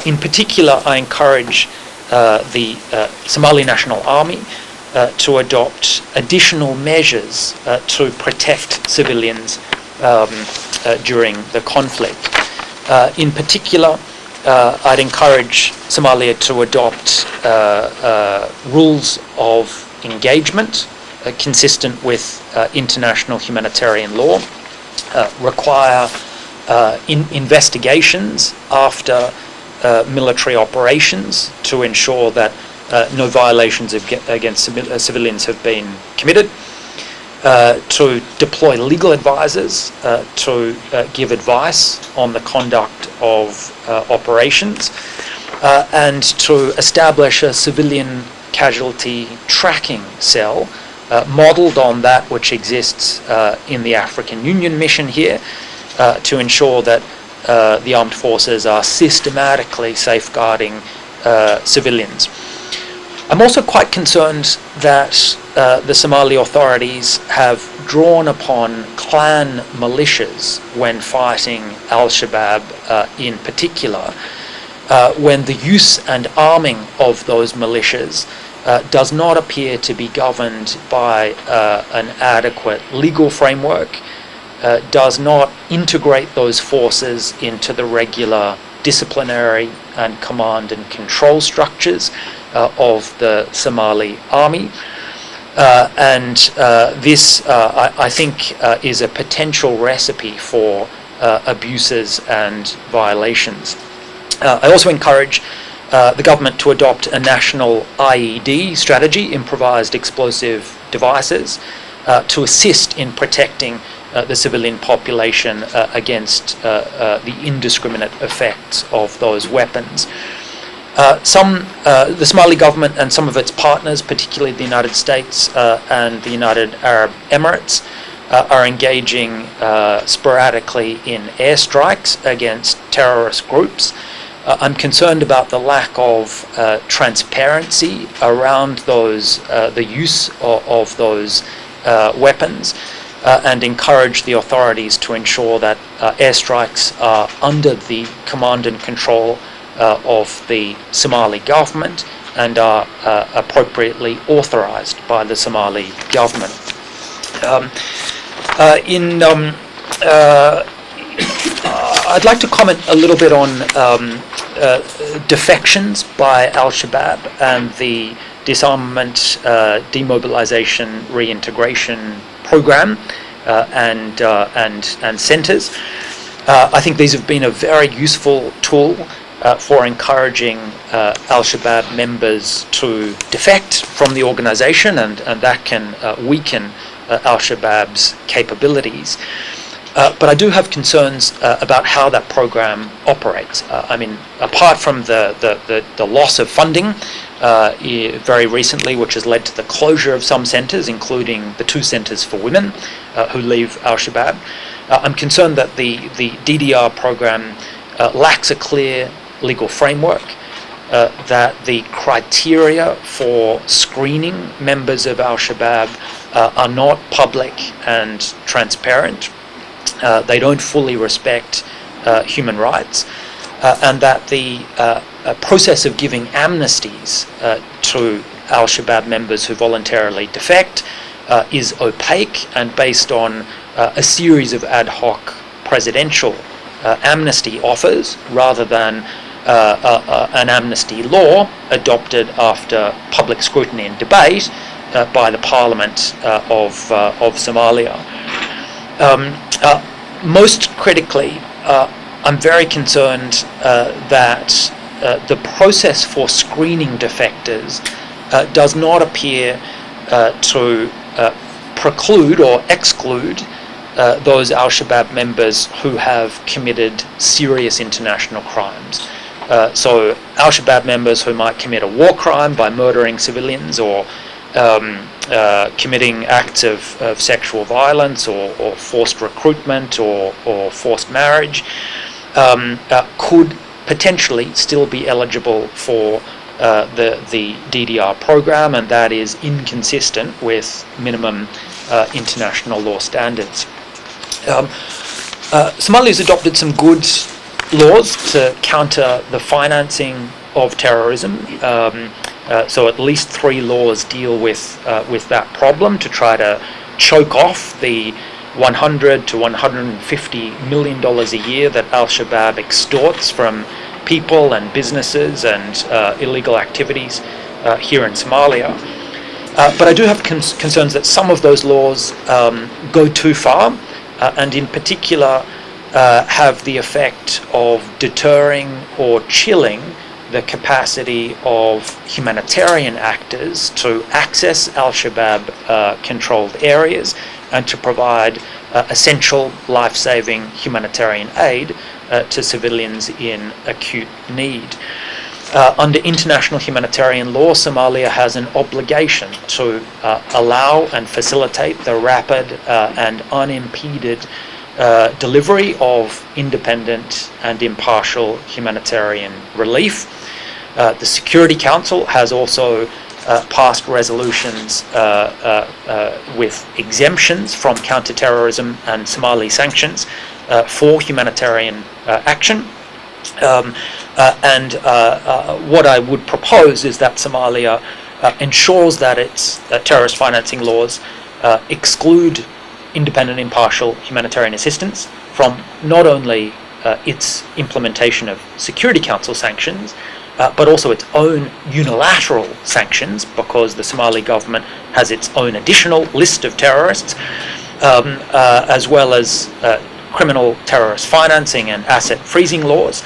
In particular, I encourage the Somali National Army to adopt additional measures to protect civilians during the conflict. In particular, I'd encourage Somalia to adopt rules of engagement consistent with international humanitarian law, require investigations after military operations to ensure that no violations against civilians have been committed, to deploy legal advisors to give advice on the conduct of operations, and to establish a civilian casualty tracking cell modelled on that which exists in the African Union mission here, to ensure that the armed forces are systematically safeguarding civilians. I'm also quite concerned that the Somali authorities have drawn upon clan militias when fighting Al-Shabaab in particular, when the use and arming of those militias does not appear to be governed by an adequate legal framework, does not integrate those forces into the regular disciplinary and command and control structures of the Somali army. And this, I think, is a potential recipe for abuses and violations. I also encourage the government to adopt a national IED strategy, improvised explosive devices, to assist in protecting the civilian population against the indiscriminate effects of those weapons. The Somali government and some of its partners, particularly the United States and the United Arab Emirates, are engaging sporadically in airstrikes against terrorist groups. I'm concerned about the lack of transparency around the use of those weapons, and encourage the authorities to ensure that airstrikes are under the command and control of the Somali government and are appropriately authorized by the Somali government. I'd like to comment a little bit on defections by Al-Shabaab and the disarmament, demobilization, reintegration program and centers. I think these have been a very useful tool for encouraging Al-Shabaab members to defect from the organization, and that can weaken Al-Shabaab's capabilities. But I do have concerns about how that program operates. I mean, apart from the loss of funding very recently, which has led to the closure of some centres, including the 2 centres for women who leave Al-Shabaab, I'm concerned that the DDR program lacks a clear legal framework, that the criteria for screening members of Al-Shabaab are not public and transparent. They don't fully respect human rights, and that the process of giving amnesties to Al-Shabaab members who voluntarily defect is opaque and based on a series of ad hoc presidential amnesty offers rather than an amnesty law adopted after public scrutiny and debate by the Parliament of Somalia. Most critically, I'm very concerned that the process for screening defectors does not appear to preclude or exclude those Al-Shabaab members who have committed serious international crimes. So Al-Shabaab members who might commit a war crime by murdering civilians or committing acts of sexual violence or forced recruitment or forced marriage could potentially still be eligible for the DDR program, and that is inconsistent with minimum international law standards. Somalia has adopted some good laws to counter the financing of terrorism. So at least 3 laws deal with that problem to try to choke off the $100 to $150 million a year that Al-Shabaab extorts from people and businesses and illegal activities here in Somalia. But I do have concerns that some of those laws go too far, and in particular have the effect of deterring or chilling the capacity of humanitarian actors to access Al-Shabaab controlled areas and to provide essential life-saving humanitarian aid to civilians in acute need. Under international humanitarian law, Somalia has an obligation to allow and facilitate the rapid and unimpeded delivery of independent and impartial humanitarian relief. The Security Council has also passed resolutions with exemptions from counterterrorism and Somali sanctions for humanitarian action. And what I would propose is that Somalia ensures that its terrorist financing laws exclude independent, impartial humanitarian assistance from not only its implementation of Security Council sanctions, but also its own unilateral sanctions, because the Somali government has its own additional list of terrorists, as well as criminal terrorist financing and asset freezing laws.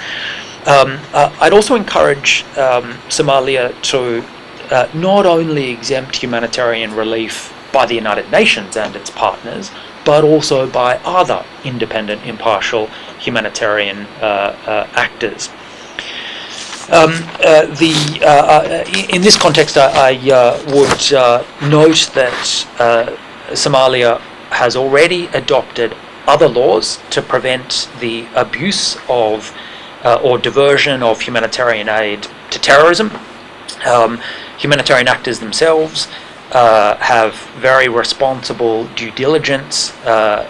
I'd also encourage Somalia to not only exempt humanitarian relief by the United Nations and its partners, but also by other independent, impartial humanitarian actors. In this context, I would note that Somalia has already adopted other laws to prevent the abuse of or diversion of humanitarian aid to terrorism. Humanitarian actors themselves have very responsible due diligence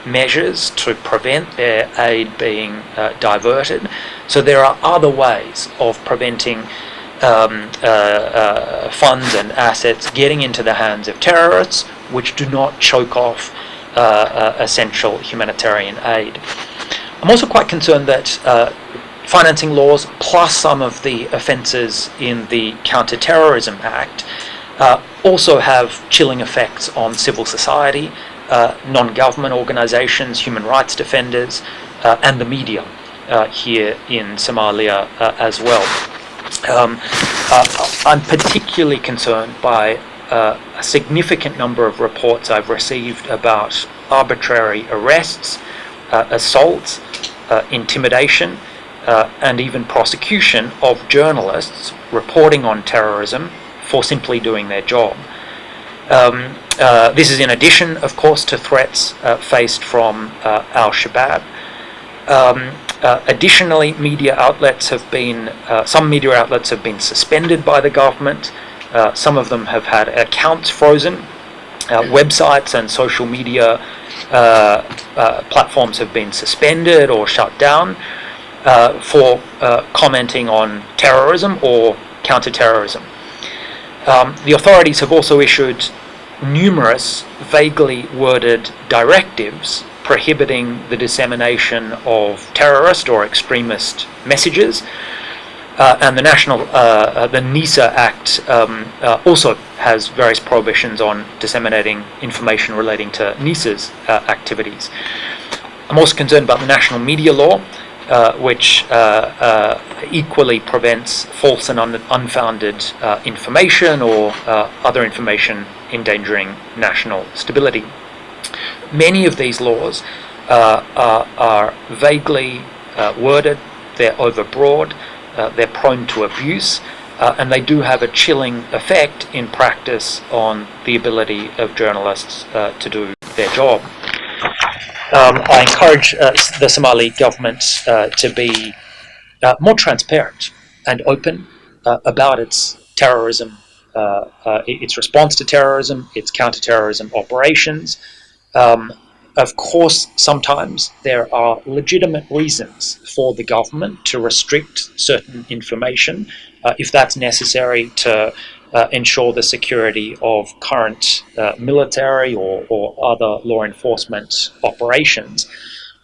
measures to prevent their aid being diverted. So there are other ways of preventing funds and assets getting into the hands of terrorists which do not choke off essential humanitarian aid. I'm also quite concerned that financing laws, plus some of the offences in the Counter-Terrorism Act, also have chilling effects on civil society, non-government organisations, human rights defenders, and the media here in Somalia as well. I'm particularly concerned by a significant number of reports I've received about arbitrary arrests, assaults, intimidation, and even prosecution of journalists reporting on terrorism for simply doing their job. This is in addition, of course, to threats faced from Al-Shabaab. Additionally, some media outlets have been suspended by the government. Some of them have had accounts frozen. Websites and social media platforms have been suspended or shut down for commenting on terrorism or counter-terrorism. The authorities have also issued numerous vaguely worded directives prohibiting the dissemination of terrorist or extremist messages, and the NISA Act also has various prohibitions on disseminating information relating to NISA's activities. I'm also concerned about the National Media Law, which equally prevents false and unfounded information or other information endangering national stability. Many of these laws are vaguely worded, they're overbroad, they're prone to abuse, and they do have a chilling effect in practice on the ability of journalists to do their job. I encourage the Somali government to be more transparent and open about its terrorism, its response to terrorism, its counter-terrorism operations, Of course, sometimes there are legitimate reasons for the government to restrict certain information if that's necessary to ensure the security of current military or other law enforcement operations.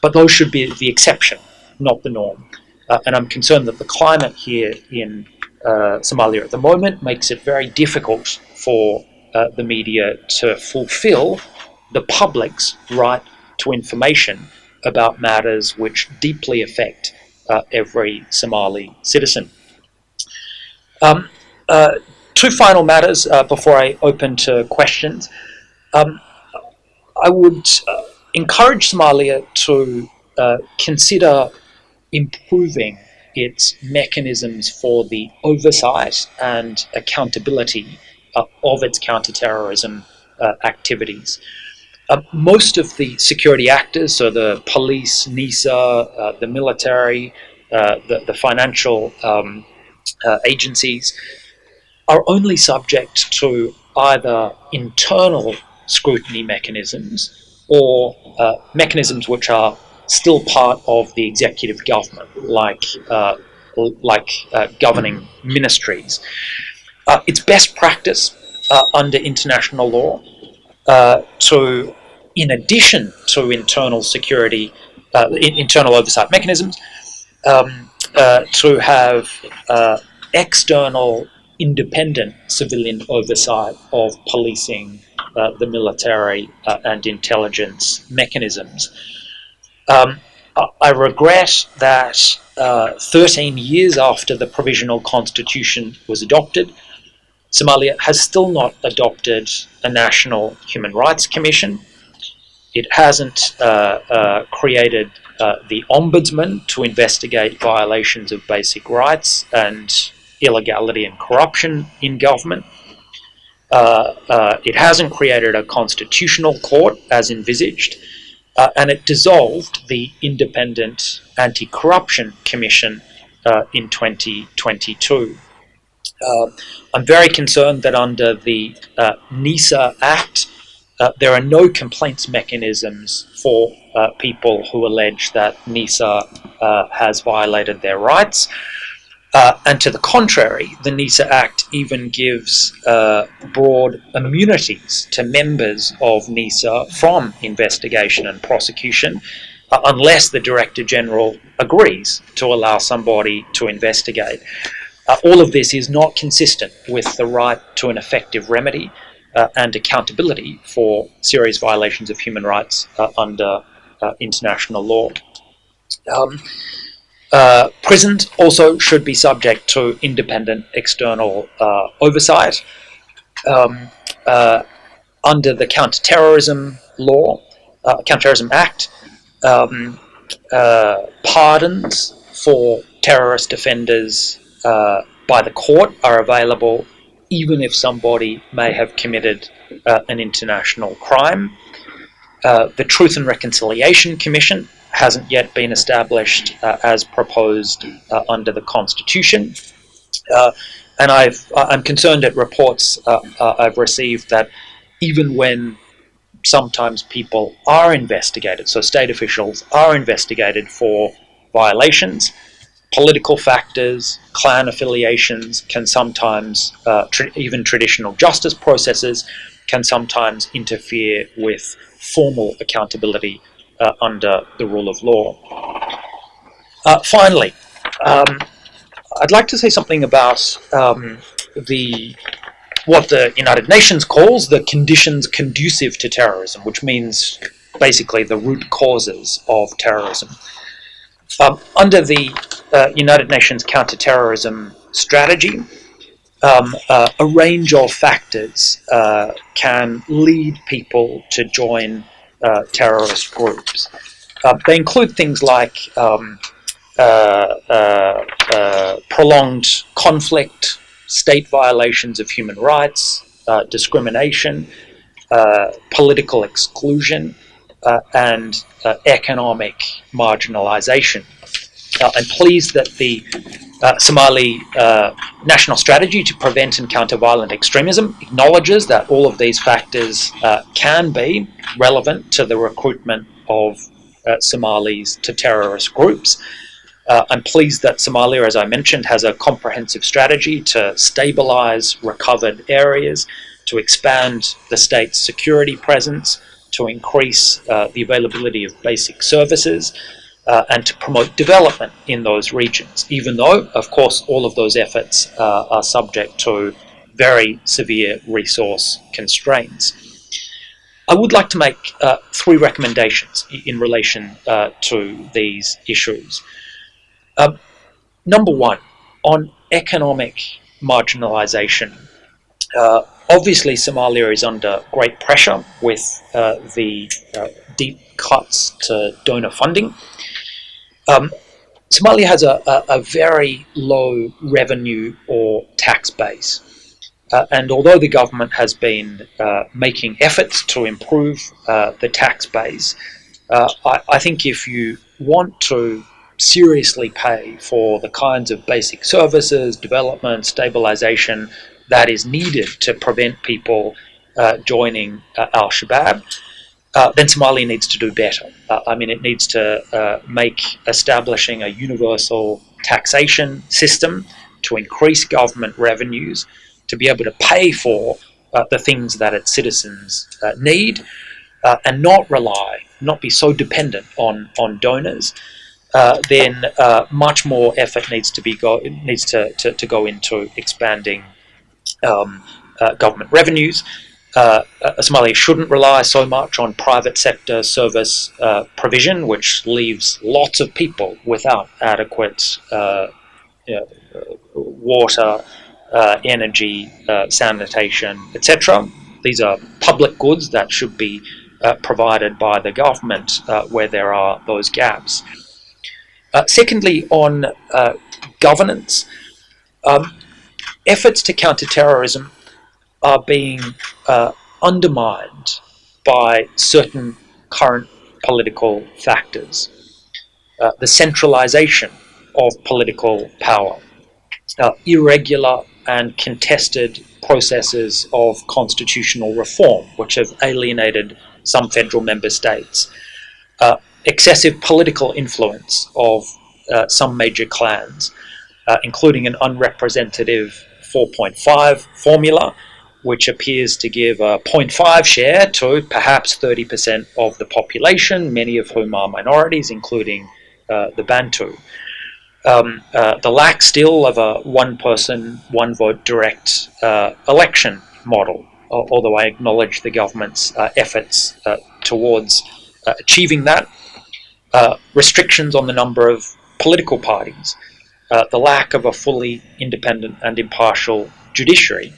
But those should be the exception, not the norm. And I'm concerned that the climate here in Somalia at the moment makes it very difficult for the media to fulfill the public's right to information about matters which deeply affect every Somali citizen. Um, Two final matters before I open to questions. Um, I would encourage Somalia to consider improving its mechanisms for the oversight and accountability of its counterterrorism activities. Most of the security actors, so the police, NISA, the military, the financial agencies, are only subject to either internal scrutiny mechanisms or mechanisms which are still part of the executive government, like governing ministries. It's best practice under international law to, in addition to internal security, internal oversight mechanisms, to have external independent civilian oversight of policing, the military and intelligence mechanisms. I regret that 13 years after the provisional constitution was adopted, Somalia has still not adopted a national human rights commission. It hasn't created the ombudsman to investigate violations of basic rights and illegality and corruption in government. It hasn't created a constitutional court as envisaged, and it dissolved the Independent Anti-Corruption Commission in 2022. I'm very concerned that under the NISA Act, there are no complaints mechanisms for people who allege that NISA has violated their rights. And to the contrary, the NISA Act even gives broad immunities to members of NISA from investigation and prosecution, unless the Director General agrees to allow somebody to investigate. All of this is not consistent with the right to an effective remedy and accountability for serious violations of human rights under international law. Prisons also should be subject to independent external oversight. Under the Counterterrorism Law, Counterterrorism Act, pardons for terrorist offenders by the court are available even if somebody may have committed an international crime. The Truth and Reconciliation Commission hasn't yet been established as proposed under the Constitution. And I'm concerned at reports I've received that even when sometimes people are investigated, so state officials are investigated for violations, political factors, clan affiliations can sometimes, even traditional justice processes, can sometimes interfere with formal accountability under the rule of law. Finally, I'd like to say something about what the United Nations calls the conditions conducive to terrorism, which means basically the root causes of terrorism. Under the United Nations counterterrorism strategy, a range of factors can lead people to join terrorist groups. They include things like prolonged conflict, state violations of human rights, discrimination, political exclusion, and economic marginalization. I'm pleased that the Somali national strategy to prevent and counter violent extremism acknowledges that all of these factors can be relevant to the recruitment of Somalis to terrorist groups. I'm pleased that Somalia, as I mentioned, has a comprehensive strategy to stabilise recovered areas, to expand the state's security presence, to increase the availability of basic services, and to promote development in those regions, even though, of course, all of those efforts are subject to very severe resource constraints. I would like to make 3 recommendations in relation to these issues. Number 1, on economic marginalisation. Obviously, Somalia is under great pressure with the deep cuts to donor funding. Somalia has a very low revenue or tax base. And although the government has been making efforts to improve the tax base, I think if you want to seriously pay for the kinds of basic services, development, stabilization that is needed to prevent people joining Al-Shabaab, then Somalia needs to do better. It needs to make establishing a universal taxation system to increase government revenues, to be able to pay for the things that its citizens need, and not be so dependent on donors. Then much more effort needs to go into expanding government revenues. Somalia shouldn't rely so much on private sector service provision, which leaves lots of people without adequate water, energy, sanitation, etc. These are public goods that should be provided by the government where there are those gaps. Secondly, on governance, efforts to counter terrorism are being undermined by certain current political factors. The centralisation of political power, irregular and contested processes of constitutional reform, which have alienated some federal member states, excessive political influence of some major clans, including an unrepresentative 4.5 formula, which appears to give a 0.5 share to perhaps 30% of the population, many of whom are minorities, including the Bantu. The lack still of a one-person, one-vote direct election model, although I acknowledge the government's efforts towards achieving that. Restrictions on the number of political parties, the lack of a fully independent and impartial judiciary,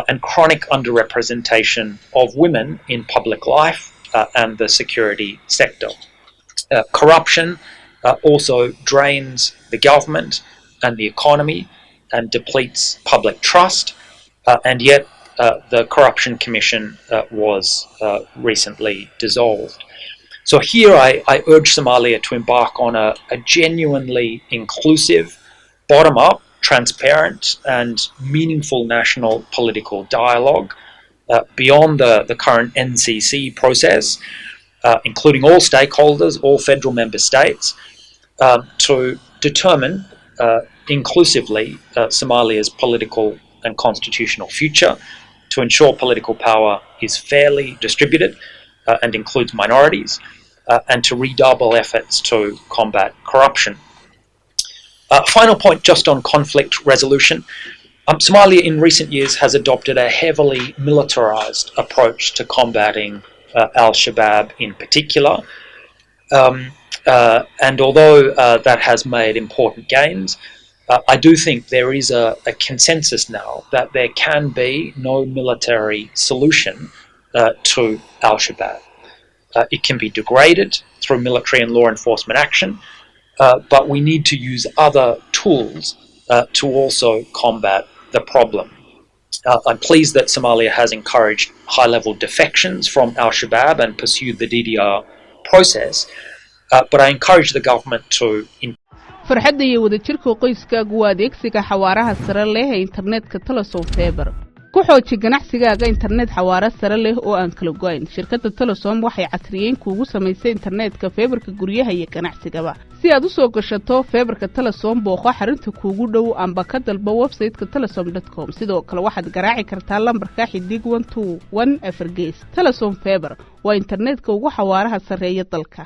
and chronic underrepresentation of women in public life and the security sector. Corruption also drains the government and the economy and depletes public trust, and yet the Corruption Commission was recently dissolved. So here I urge Somalia to embark on a genuinely inclusive, bottom-up, transparent and meaningful national political dialogue beyond the current NCC process, including all stakeholders, all federal member states, to determine inclusively Somalia's political and constitutional future, to ensure political power is fairly distributed and includes minorities, and to redouble efforts to combat corruption. Final point just on conflict resolution. Somalia in recent years has adopted a heavily militarized approach to combating Al-Shabaab in particular. And although that has made important gains, I do think there is a consensus now that there can be no military solution to Al-Shabaab. It can be degraded through military and law enforcement action, but we need to use other tools to also combat the problem. I'm pleased that Somalia has encouraged high-level defections from Al-Shabaab and pursued the DDR process, but I encourage the government to farxadda iyo wadajirka qoyskaagu waa adeegsiga xawaaraha sare leh ee internetka Telesom Fiber ku xooji ganacsigaaga internet xawaare sare leh oo aan kala go'ayn shirkadda Telesom waxay casriyeyn kuugu samaysay internetka fiberka guryaha iyo ganacsigaba si aad u soo gashato fiberka Telesom booqo xarunta kuugu dhow amba ka dalba website-ka telesom.com sidoo kale waxaad garaaci kartaa lambarka xidig 121 Telesom Fiber waa internetka ugu xawaaraha sareeya dalka